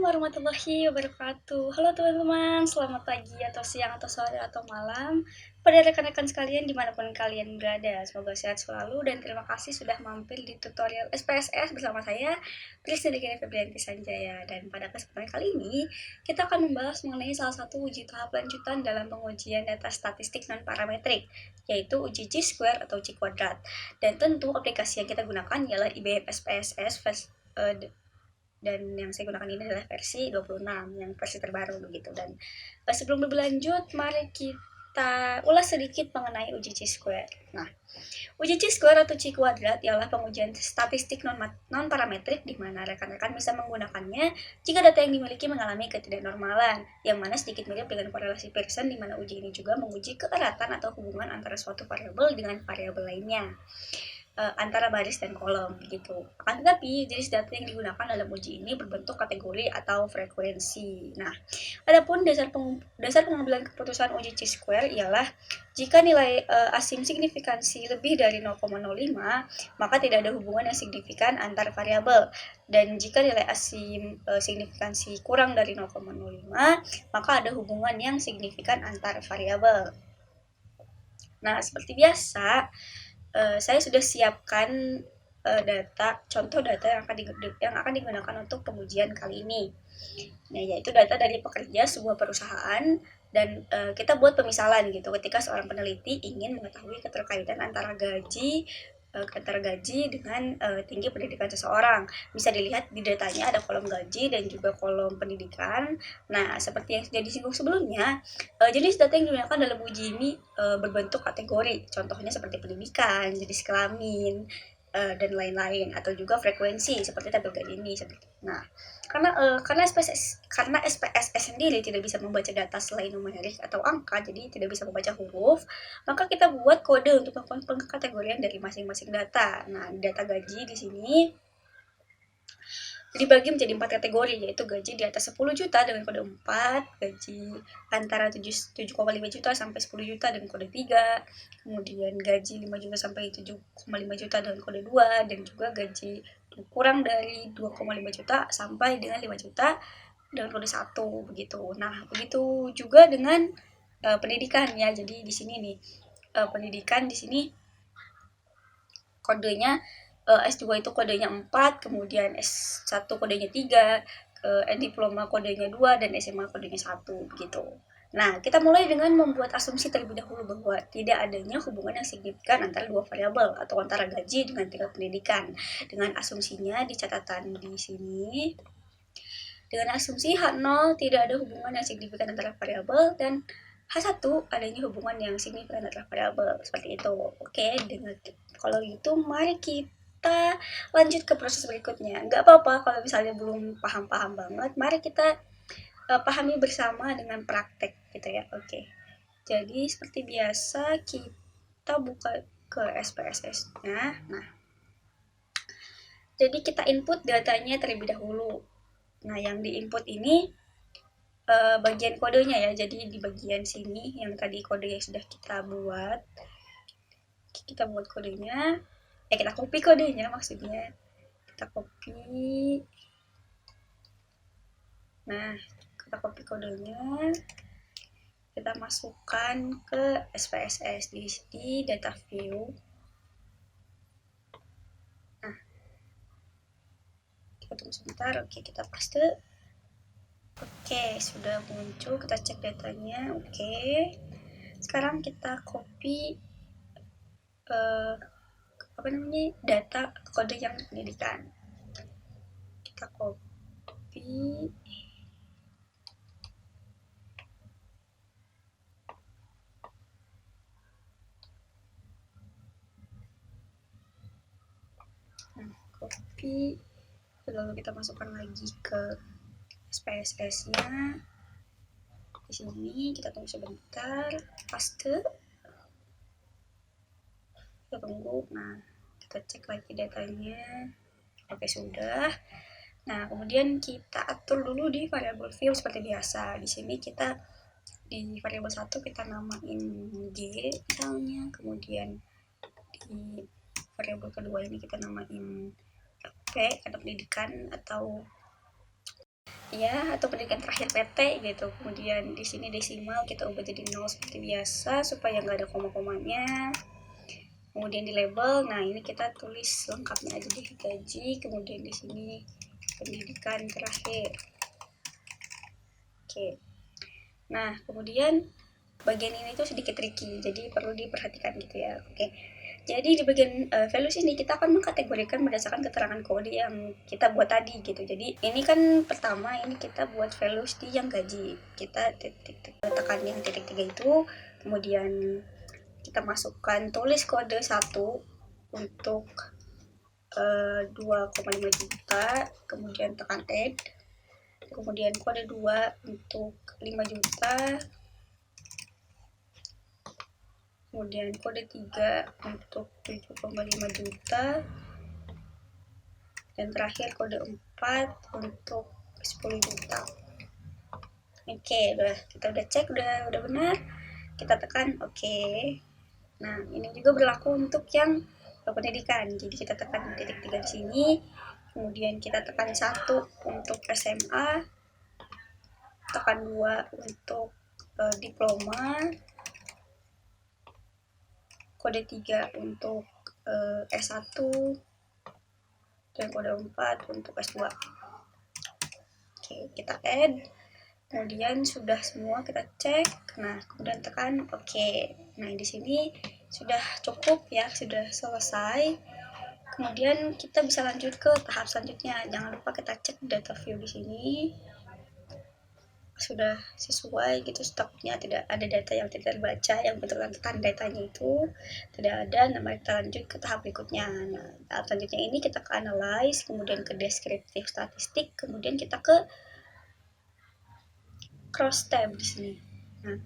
Assalamualaikum warahmatullahi wabarakatuh. Halo teman-teman, selamat pagi atau siang atau sore atau malam pada rekan-rekan sekalian dimanapun kalian berada. Semoga sehat selalu dan terima kasih sudah mampir di tutorial SPSS bersama saya, Kristina Febrianti Sanjaya. Dan pada kesempatan kali ini, kita akan membahas mengenai salah satu uji tahap lanjutan dalam pengujian data statistik non-parametrik, yaitu uji Chi-square atau Chi kuadrat. Dan tentu aplikasi yang kita gunakan ialah IBM SPSS dan yang saya gunakan ini adalah versi 26 yang versi terbaru begitu. Dan sebelum lebih lanjut, mari kita ulas sedikit mengenai uji Chi-square. Nah, uji Chi-square atau Chi kuadrat ialah pengujian statistik non-parametrik di mana rekan-rekan bisa menggunakannya jika data yang dimiliki mengalami ketidaknormalan, yang mana sedikit mirip dengan korelasi Pearson di mana uji ini juga menguji keeratan atau hubungan antara suatu variabel dengan variabel lainnya. Antara baris dan kolom gitu. Akan tetapi jenis data yang digunakan dalam uji ini berbentuk kategori atau frekuensi. Nah, adapun dasar pengambilan keputusan uji Chi-square ialah jika nilai asim signifikansi lebih dari 0,05, maka tidak ada hubungan yang signifikan antar variabel. Dan jika nilai asim signifikansi kurang dari 0,05, maka ada hubungan yang signifikan antar variabel. Nah, seperti biasa, saya sudah siapkan contoh data yang akan digunakan untuk pengujian kali ini. Nah, yaitu data dari pekerja sebuah perusahaan dan kita buat pemisalan gitu ketika seorang peneliti ingin mengetahui keterkaitan antara gaji dengan tinggi pendidikan seseorang. Bisa dilihat di datanya ada kolom gaji dan juga kolom pendidikan. Nah, seperti yang sudah disinggung sebelumnya, jenis data yang digunakan dalam uji ini berbentuk kategori. Contohnya seperti pendidikan, jenis kelamin, dan lain-lain, atau juga frekuensi seperti tabel gaji ini. Nah, karena SPSS sendiri tidak bisa membaca data selain numerik atau angka, jadi tidak bisa membaca huruf, maka kita buat kode untuk melakukan pengkategorian dari masing-masing data. Nah, data gaji di sini dibagi menjadi 4 kategori, yaitu gaji di atas 10 juta dengan kode 4, gaji antara 7,5 juta sampai 10 juta dengan kode 3, kemudian gaji 5 juta sampai 7,5 juta dengan kode 2, dan juga gaji kurang dari 2,5 juta sampai dengan 5 juta dengan kode 1 begitu. Nah, begitu juga dengan pendidikan ya. Jadi di sini nih pendidikan di sini kodenya S2 itu kodenya 4, kemudian S1 kodenya 3, diploma kodenya 2, dan SMA kodenya 1 begitu. Nah, kita mulai dengan membuat asumsi terlebih dahulu bahwa tidak adanya hubungan yang signifikan antara dua variabel atau antara gaji dengan tingkat pendidikan. Dengan asumsinya di catatan di sini, dengan asumsi H0 tidak ada hubungan yang signifikan antara variabel dan H1 adanya hubungan yang signifikan antara variabel, seperti itu. Oke, kalau gitu mari kita lanjut ke proses berikutnya. Nggak apa-apa kalau misalnya belum paham-paham banget, mari kita pahami bersama dengan praktek gitu ya. Oke. Jadi seperti biasa kita buka ke SPSS-nya. Nah, jadi kita input datanya terlebih dahulu. Nah, yang diinput ini bagian kodenya ya. Jadi di bagian sini yang tadi kode yang sudah kita buat kodenya, kita copy kodenya maksudnya. Kita copy. Nah, kita copy kodenya. Kita masukkan ke SPSS di data view. Nah, kita tunggu sebentar. Oke, kita paste. Oke, sudah muncul. Kita cek datanya. Oke. Sekarang kita copy data kode yang pendidikan. Kita copy. Copy. Lalu kita masukkan lagi ke SPSS-nya. Di sini kita tunggu sebentar. Paste. Kita tunggu. Nah, kita cek lagi datanya. Oke, sudah. Nah, kemudian kita atur dulu di variabel view seperti biasa. Di sini kita di variabel 1 kita namain G misalnya, kemudian di variabel kedua ini kita namain P, ada pendidikan atau ya, atau pendidikan terakhir PT gitu. Kemudian di sini desimal kita ubah jadi 0 seperti biasa supaya nggak ada koma-komanya. Kemudian di label, nah ini kita tulis lengkapnya aja deh, gaji. Kemudian di sini pendidikan terakhir. Oke. Nah, kemudian bagian ini tuh sedikit tricky, jadi perlu diperhatikan gitu ya. Oke. Jadi di bagian values ini kita akan mengkategorikan berdasarkan keterangan kode yang kita buat tadi gitu. Jadi ini kan pertama ini kita buat values di yang gaji. Kita tekan yang titik 3 itu, kemudian kita masukkan tulis kode 1 untuk 2,5 juta, kemudian tekan add. Kemudian kode 2 untuk 5 juta, kemudian kode 3 untuk 7,5 juta, dan terakhir kode 4 untuk 10 juta. Oke, kita udah cek, udah benar, kita tekan oke. Nah, ini juga berlaku untuk yang pendidikan. Jadi kita tekan titik 3 di sini, kemudian kita tekan 1 untuk SMA, tekan 2 untuk diploma, kode 3 untuk S1, dan kode 4 untuk S2. Oke, kita add. Kemudian sudah semua kita cek. Nah, kemudian tekan oke. Nah, di sini sudah cukup ya, sudah selesai. Kemudian kita bisa lanjut ke tahap selanjutnya. Jangan lupa kita cek data view di sini. Sudah sesuai gitu, stoknya tidak ada data yang tidak terbaca, yang bentuk datanya itu tidak ada. Nah, kita lanjut ke tahap berikutnya. Nah, tahap selanjutnya ini kita ke analyze, kemudian ke deskriptif statistik, kemudian kita ke cross tab di sini. Nah,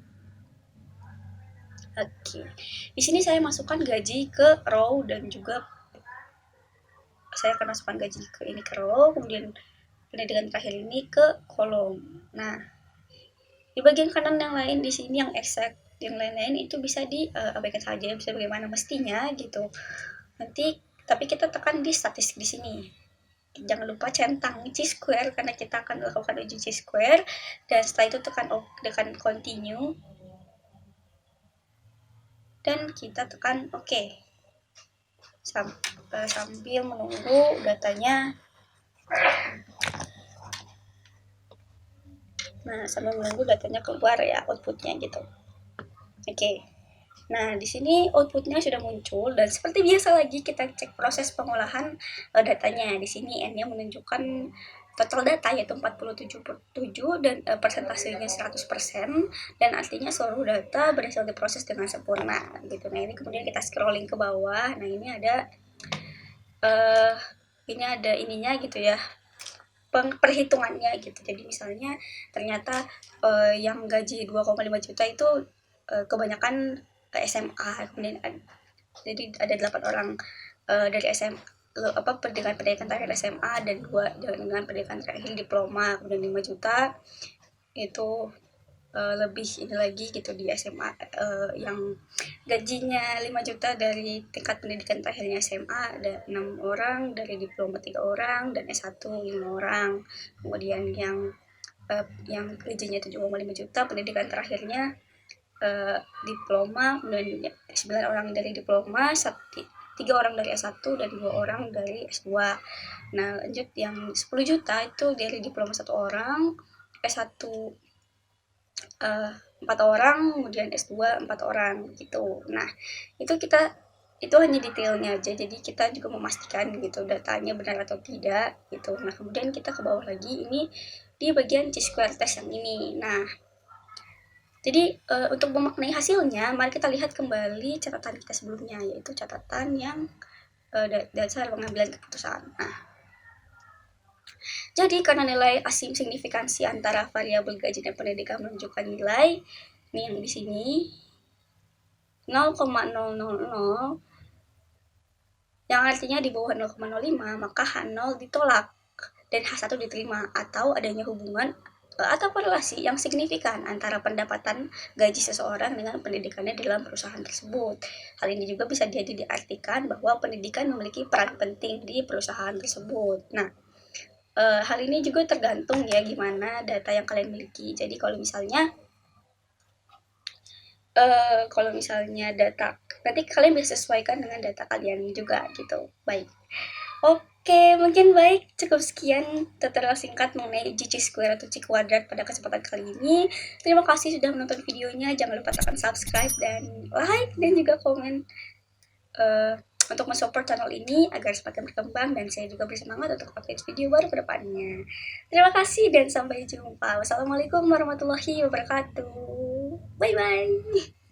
oke. Di sini saya masukkan gaji ke row dan juga saya akan masukkan gaji ke ini ke row, kemudian pendidikan terakhir ini ke kolom. Nah, di bagian kanan yang lain di sini yang exact, yang lain-lain itu bisa diabaikan saja, bisa bagaimana mestinya gitu. Nanti tapi kita tekan di statistik di sini. Jangan lupa centang chi-square karena kita akan melakukan uji chi-square, dan setelah itu tekan continue dan kita tekan OK. Sambil menunggu datanya. Nah, sambil menunggu datanya keluar ya, outputnya gitu. Oke. Nah, di sini outputnya sudah muncul, dan seperti biasa lagi kita cek proses pengolahan datanya. Di sini N-nya menunjukkan total data yaitu 47 dan persentasenya 100%, dan artinya seluruh data berhasil diproses dengan sempurna gitu. Nah, ini kemudian kita scrolling ke bawah. Nah, ini ada ininya gitu ya, perhitungannya gitu. Jadi misalnya ternyata yang gaji 2,5 juta itu kebanyakan SMA, kemudian jadi ada 8 orang dari SMA pendidikan terakhir SMA, dan 2 dengan pendidikan terakhir diploma, kemudian 5 juta itu lebih ini lagi gitu di SMA yang gajinya 5 juta dari tingkat pendidikan terakhirnya SMA ada 6 orang, dari diploma 3 orang, dan S1 5 orang. Kemudian yang gajinya 7,5 juta pendidikan terakhirnya diploma, kemudian 9 orang dari diploma, 3 orang dari S1 dan 2 orang dari S2. Nah, lanjut yang 10 juta itu dari diploma 1 orang, S1 4 orang, kemudian S2 4 orang gitu. Nah, itu hanya detailnya aja, jadi kita juga memastikan gitu datanya benar atau tidak gitu. Nah, kemudian kita ke bawah lagi, ini di bagian chi-square test yang ini. Nah, jadi untuk memaknai hasilnya, mari kita lihat kembali catatan kita sebelumnya, yaitu catatan yang dasar pengambilan keputusan. Nah, jadi karena nilai asim signifikansi antara variabel gaji dan pendidikan menunjukkan nilai ini yang di sini 0,000, yang artinya di bawah 0,05, maka H0 ditolak dan H1 diterima, atau adanya hubungan atau korelasi yang signifikan antara pendapatan gaji seseorang dengan pendidikannya dalam perusahaan tersebut. Hal ini juga bisa jadi diartikan bahwa pendidikan memiliki peran penting di perusahaan tersebut. Nah, hal ini juga tergantung ya gimana data yang kalian miliki. Jadi kalau misalnya data nanti kalian bisa sesuaikan dengan data kalian juga gitu. Baik. Oke, mungkin baik cukup sekian tutorial singkat mengenai g square atau c kuadrat pada kesempatan kali ini. Terima kasih sudah menonton videonya. Jangan lupa tekan subscribe dan like dan juga komen untuk mensupport channel ini agar semakin berkembang dan saya juga bersemangat untuk update video baru ke depannya. Terima kasih dan sampai jumpa. Wassalamualaikum warahmatullahi wabarakatuh. Bye bye.